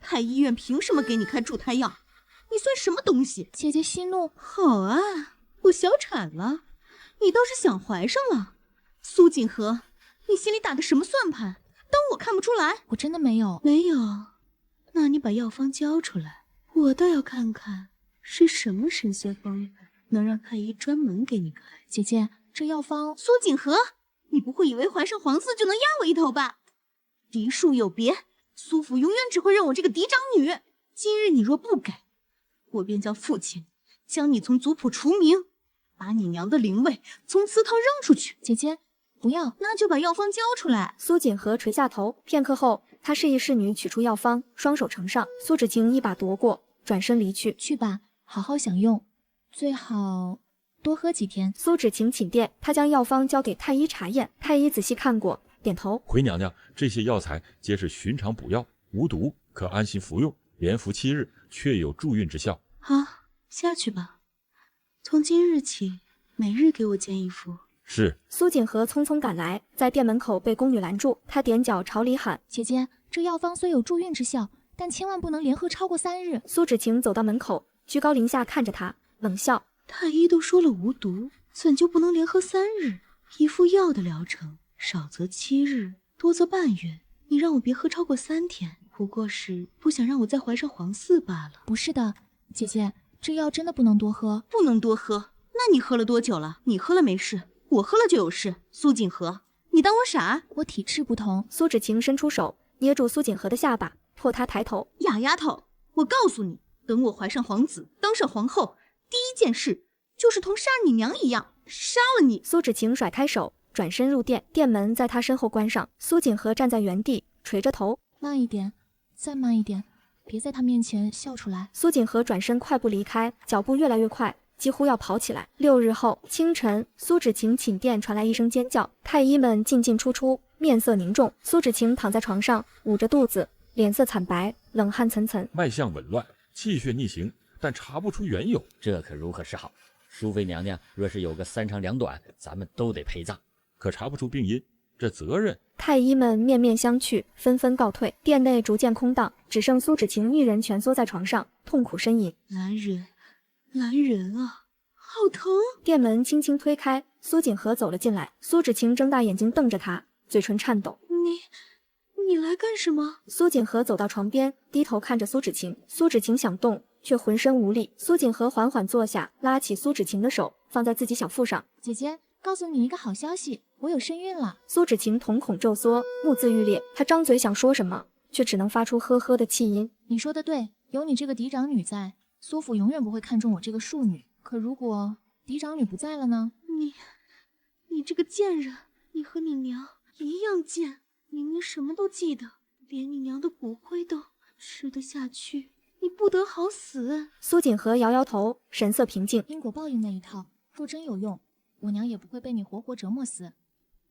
太医院凭什么给你开助胎药？你算什么东西？姐姐息怒。好啊，我小产了，你倒是想怀上了。苏锦和，你心里打的什么算盘？当我看不出来？我真的没有。没有？那你把药方交出来，我倒要看看是什么神仙方法能让太医专门给你开。姐姐，这药方……苏锦和，你不会以为怀上皇嗣就能压我一头吧？嫡庶有别，苏府永远只会认我这个嫡长女。今日你若不改，我便叫父亲将你从族谱除名，把你娘的灵位从祠堂扔出去。姐姐，不要。那就把药方交出来。苏锦和垂下头，片刻后，他示意侍女取出药方，双手呈上。苏芷晴一把夺过，转身离去。去吧，好好享用，最好多喝几天。苏芷晴寝殿，她将药方交给太医查验。太医仔细看过，点头。回娘娘，这些药材皆是寻常补药，无毒，可安心服用，连服7日，确有助孕之效。好，下去吧。从今日起，每日给我煎一服。是。苏锦和匆匆赶来，在店门口被宫女拦住，她踮脚朝里喊：“姐姐，这药方虽有助孕之效，但千万不能连喝超过3日。”苏芷晴走到门口，居高临下看着她，冷笑：“太医都说了无毒，怎就不能连喝3日？一副药的疗程，少则7日，多则半月。你让我别喝超过3天，不过是不想让我再怀上皇嗣罢了。”不是的，姐姐，这药真的不能多喝。不能多喝？那你喝了多久了？你喝了没事，我喝了就有事。苏锦和，你当我傻？我体质不同。苏芷晴伸出手捏住苏锦和的下巴，迫他抬头。哑丫头，我告诉你，等我怀上皇子，当上皇后，第一件事就是同杀你娘一样，杀了你。苏芷晴甩开手，转身入殿，殿门在她身后关上。苏锦和站在原地，垂着头。慢一点，再慢一点，别在他面前笑出来。苏锦和转身快步离开，脚步越来越快，几乎要跑起来。6日后清晨，苏芷晴寝殿传来一声尖叫，太医们进进出出，面色凝重。苏芷晴躺在床上，捂着肚子，脸色惨白，冷汗涔涔，脉象紊乱，气血逆行，但查不出缘由。这可如何是好？淑妃娘娘若是有个3长2短，咱们都得陪葬。可查不出病因，这责任……太医们面面相觑，纷纷告退。殿内逐渐空荡，只剩苏芷晴一人蜷缩在床上，痛苦呻吟。来人啊，好疼！殿门轻轻推开，苏锦和走了进来。苏芷晴睁大眼睛瞪着他，嘴唇颤抖。你来干什么？苏锦和走到床边，低头看着苏芷晴。苏芷晴想动，却浑身无力。苏锦和缓缓坐下，拉起苏芷晴的手，放在自己小腹上。姐姐，告诉你一个好消息，我有身孕了。苏芷晴瞳孔骤缩，目眦欲裂。她张嘴想说什么，却只能发出呵呵的气音。你说的对，有你这个嫡长女在，苏府永远不会看中我这个庶女。可如果嫡长女不在了呢？你这个贱人，你和你娘一样贱，明明什么都记得，连你娘的骨灰都吃得下去，你不得好死。苏锦和摇摇头，神色平静。因果报应那一套，若真有用，我娘也不会被你活活折磨死。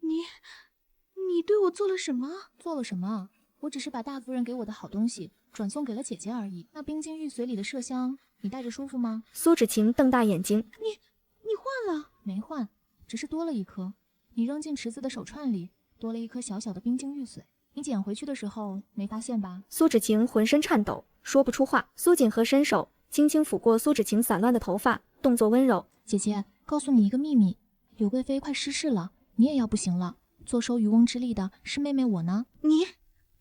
你对我做了什么？做了什么？我只是把大夫人给我的好东西转送给了姐姐而已。那冰晶玉髓里的麝香，你戴着舒服吗？苏芷晴瞪大眼睛。你换了？没换，只是多了一颗。你扔进池子的手串里，多了一颗小小的冰晶玉髓。你捡回去的时候没发现吧？苏芷晴浑身颤抖，说不出话。苏锦和伸手轻轻抚过苏芷晴散乱的头发，动作温柔。姐姐，告诉你一个秘密，柳贵妃快失势了，你也要不行了。坐收渔翁之利的是妹妹我呢。你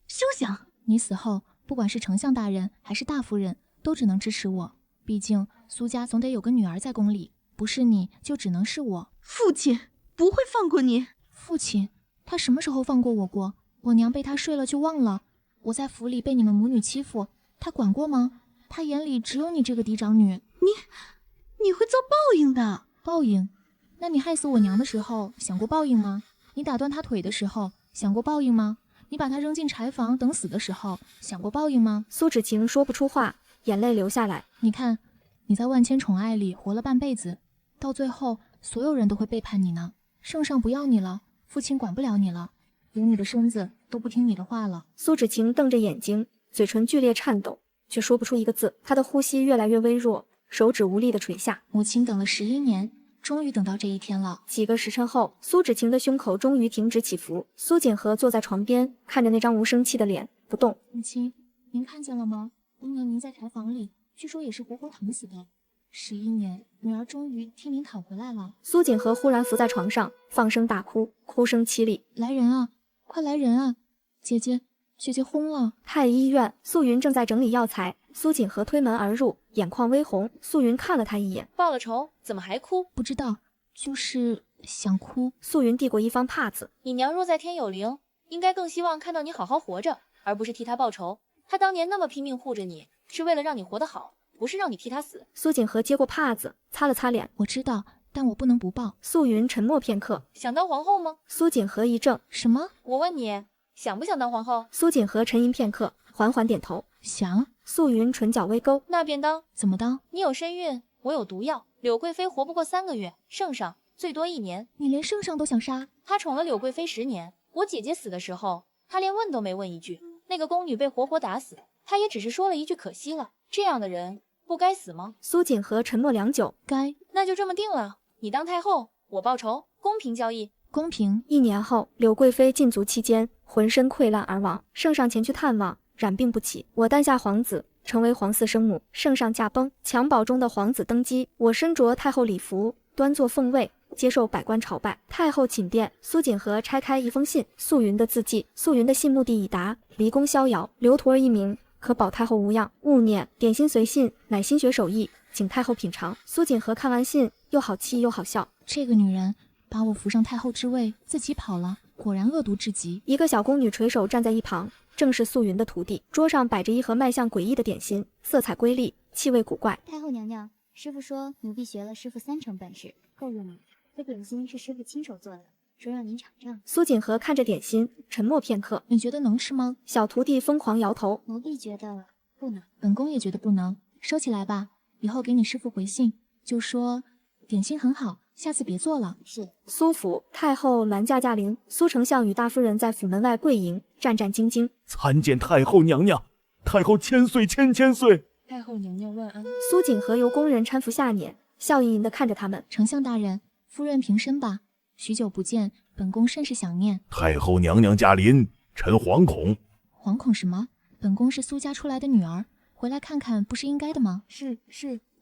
休想！你死后，不管是丞相大人还是大夫人，都只能支持我。毕竟苏家总得有个女儿在宫里，不是你就只能是我。父亲不会放过你。父亲？他什么时候放过我过？我娘被他睡了就忘了。我在府里被你们母女欺负，他管过吗？他眼里只有你这个嫡长女。你会遭报应的。报应？那你害死我娘的时候想过报应吗？你打断她腿的时候想过报应吗？你把她扔进柴房等死的时候想过报应吗？苏芷晴说不出话，眼泪流下来。你看，你在万千宠爱里活了半辈子，到最后所有人都会背叛你呢。圣上不要你了，父亲管不了你了，连你的孙子都不听你的话了。苏芷晴瞪着眼睛，嘴唇剧烈颤抖，却说不出一个字。她的呼吸越来越微弱，手指无力地垂下。母亲等了11年，终于等到这一天了。几个时辰后，苏芷晴的胸口终于停止起伏。苏锦和坐在床边，看着那张无生气的脸，不动。母亲，您看见了吗？当年您在柴房里，据说也是活活疼死的。11年，女儿终于替您讨回来了。苏锦和忽然伏在床上，放声大哭，哭声凄厉。来人啊，快来人啊！姐姐昏了。太医院，素云正在整理药材，苏锦和推门而入，眼眶微红。素云看了他一眼，报了仇，怎么还哭？不知道，就是想哭。素云递过一方帕子，你娘若在天有灵，应该更希望看到你好好活着，而不是替她报仇。她当年那么拼命护着你，是为了让你活得好，不是让你替她死。苏锦和接过帕子，擦了擦脸。我知道，但我不能不报。素云沉默片刻，想当皇后吗？苏锦和一怔，什么？我问你，想不想当皇后？苏锦和沉吟片刻，缓缓点头，想。素云唇角微勾，那便当。怎么当？你有身孕，我有毒药。柳贵妃活不过3个月，圣上最多1年。你连圣上都想杀？他宠了柳贵妃10年，我姐姐死的时候，他连问都没问一句。那个宫女被活活打死，他也只是说了一句可惜了。这样的人不该死吗？苏锦和沉默良久，该。那就这么定了，你当太后，我报仇，公平交易。公平。1年后，柳贵妃禁足期间，浑身溃烂而亡。圣上前去探望，染病不起。我诞下皇子，成为皇嗣生母。圣上驾崩，襁褓中的皇子登基。我身着太后礼服，端坐凤位，接受百官朝拜。太后寝殿，苏锦和拆开一封信，素云的字迹。素云的信目的已达，离宫逍遥，留徒儿一名，可保太后无恙。勿念。点心随信，乃心学手艺，请太后品尝。苏锦和看完信，又好气又好笑。这个女人把我扶上太后之位，自己跑了，果然恶毒至极。一个小宫女垂手站在一旁，正是素云的徒弟。桌上摆着一盒卖相诡异的点心，色彩瑰丽，气味古怪。太后娘娘，师傅说奴婢学了师傅3成本事，够用了。这点心是师傅亲手做的，说让您尝尝。苏锦和看着点心，沉默片刻。你觉得能吃吗？小徒弟疯狂摇头。奴婢觉得不能。本宫也觉得不能。收起来吧，以后给你师傅回信，就说点心很好，下次别做了。是。苏府，太后銮驾驾临，苏丞相与大夫人在府门外跪迎，战战兢兢。参见太后娘娘，太后千岁千岁。太后娘娘万安。苏锦和由宫人搀扶下辇，笑盈盈地看着他们。丞相大人，夫人平身吧，许久不见，本宫甚是想念。太后娘娘驾临，臣惶恐。惶恐什么？本宫是苏家出来的女儿，回来看看不是应该的吗？是，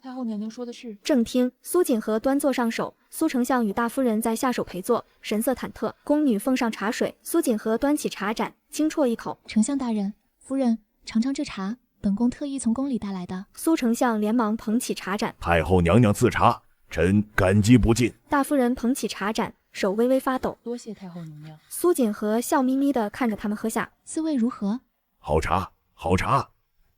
太后娘娘说的是。正厅，苏锦和端坐上首，苏丞相与大夫人在下手陪坐，神色忐忑。宫女奉上茶水，苏锦和端起茶盏，轻啜一口。丞相大人，夫人尝尝这茶，本宫特意从宫里带来的。苏丞相连忙捧起茶盏。太后娘娘赐茶，臣感激不尽。大夫人捧起茶盏，手微微发抖。多谢太后娘娘。苏锦和笑眯眯地看着他们喝下，滋味如何？好茶，好茶，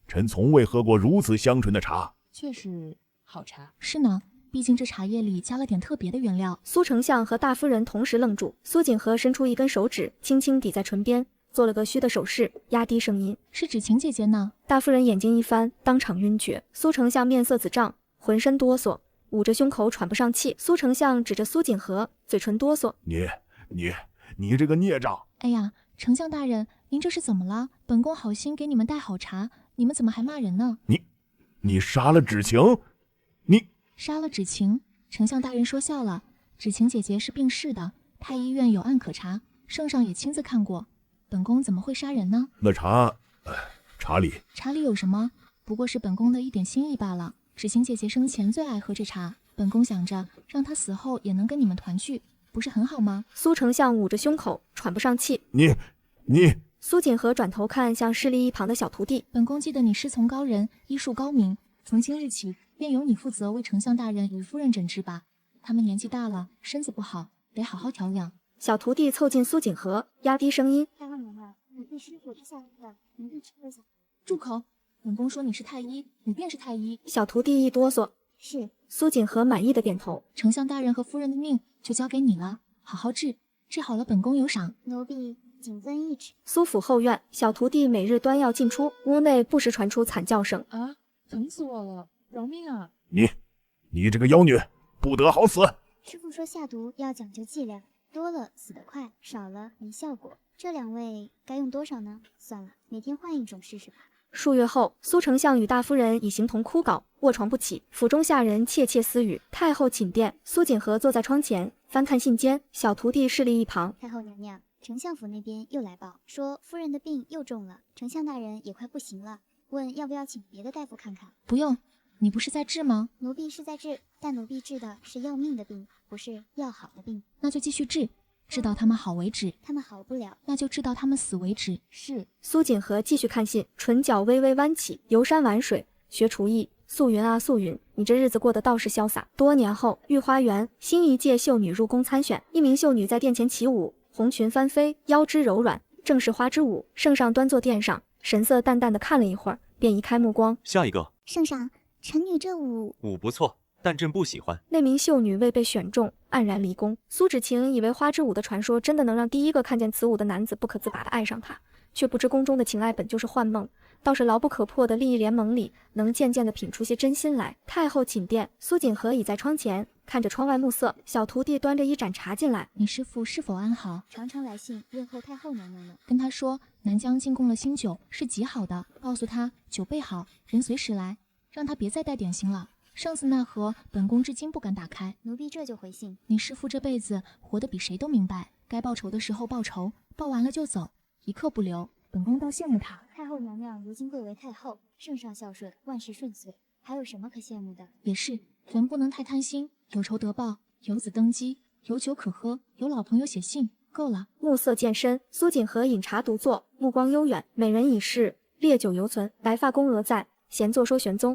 臣从未喝过如此香醇的茶。确实好茶。是呢，毕竟这茶叶里加了点特别的原料。苏丞相和大夫人同时愣住，苏锦和伸出一根手指，轻轻抵在唇边，做了个虚的手势，压低声音：“是芷晴姐姐呢。”大夫人眼睛一翻，当场晕厥。苏丞相面色紫胀，浑身哆嗦，捂着胸口喘不上气。苏丞相指着苏锦和，嘴唇哆嗦：“你这个孽障！”哎呀，丞相大人，您这是怎么了？本宫好心给你们带好茶，你们怎么还骂人呢？你杀了芷晴？你杀了芷晴？丞相大人说笑了，芷晴姐姐是病逝的，太医院有案可查，圣上也亲自看过，本宫怎么会杀人呢？那茶里有什么？不过是本宫的一点心意罢了。芷晴姐姐生前最爱喝这茶，本宫想着让她死后也能跟你们团聚，不是很好吗？苏丞相捂着胸口，喘不上气。你苏锦和转头看向侍立一旁的小徒弟，本宫记得你师从高人，医术高明，从今日起便由你负责为丞相大人与夫人诊治吧。他们年纪大了，身子不好，得好好调养。小徒弟凑近苏锦和，压低声音：“太后娘娘，奴婢师傅这下来了，奴婢吃一下。”住口！本宫说你是太医，你便是太医。小徒弟一哆嗦，是。苏锦和满意的点头。丞相大人和夫人的命就交给你了，好好治，治好了本宫有赏。奴婢谨遵懿旨。苏府后院，小徒弟每日端药进出，屋内不时传出惨叫声。啊！疼死我了！饶命啊！你这个妖女，不得好死。师傅说下毒要讲究剂量，多了死得快，少了没效果。这2位该用多少呢？算了，每天换一种试试吧。数月后，苏丞相与大夫人已形同枯槁，卧床不起。府中下人窃窃私语。太后寝殿，苏锦和坐在窗前翻看信笺，小徒弟侍立一旁。太后娘娘，丞相府那边又来报，说夫人的病又重了，丞相大人也快不行了，问要不要请别的大夫看看。不用，你不是在治吗？奴婢是在治，但奴婢治的是要命的病，不是要好的病。那就继续治，治到他们好为止。他们好不了，那就治到他们死为止。是。苏锦和继续看信，唇角微微弯起。游山玩水，学厨艺。素云啊素云，你这日子过得倒是潇洒。多年后，御花园新一届秀女入宫参选，一名秀女在殿前起舞，红裙翻飞，腰肢柔软，正是花之舞。圣上端坐殿上，神色淡淡的看了一会儿，便移开目光。下一个。圣上，臣女这舞不错，但朕不喜欢。那名秀女未被选中，黯然离宫。苏芷晴以为花之舞的传说真的能让第一个看见此舞的男子不可自拔的爱上她，却不知宫中的情爱本就是幻梦，倒是牢不可破的利益联盟里能渐渐地品出些真心来。太后寝殿，苏锦和倚在窗前，看着窗外暮色。小徒弟端着一盏茶进来。你师父是否安好？常常来信问候太后娘娘呢。跟他说南疆进贡了新酒，是极好的，告诉他酒备好，人随时来，让他别再带点心了。上次那盒，本宫至今不敢打开。奴婢这就回信。你师父这辈子活得比谁都明白，该报仇的时候报仇，报完了就走，一刻不留。本宫倒羡慕他。太后娘娘如今贵为太后，圣上孝顺，万事顺遂，还有什么可羡慕的？也是，人不能太贪心，有仇得报，有子登基，有酒可喝，有老朋友写信，够了。暮色渐深，苏锦和饮茶独坐，目光悠远。美人已逝，烈酒犹存。白发宫娥在，闲坐说玄宗。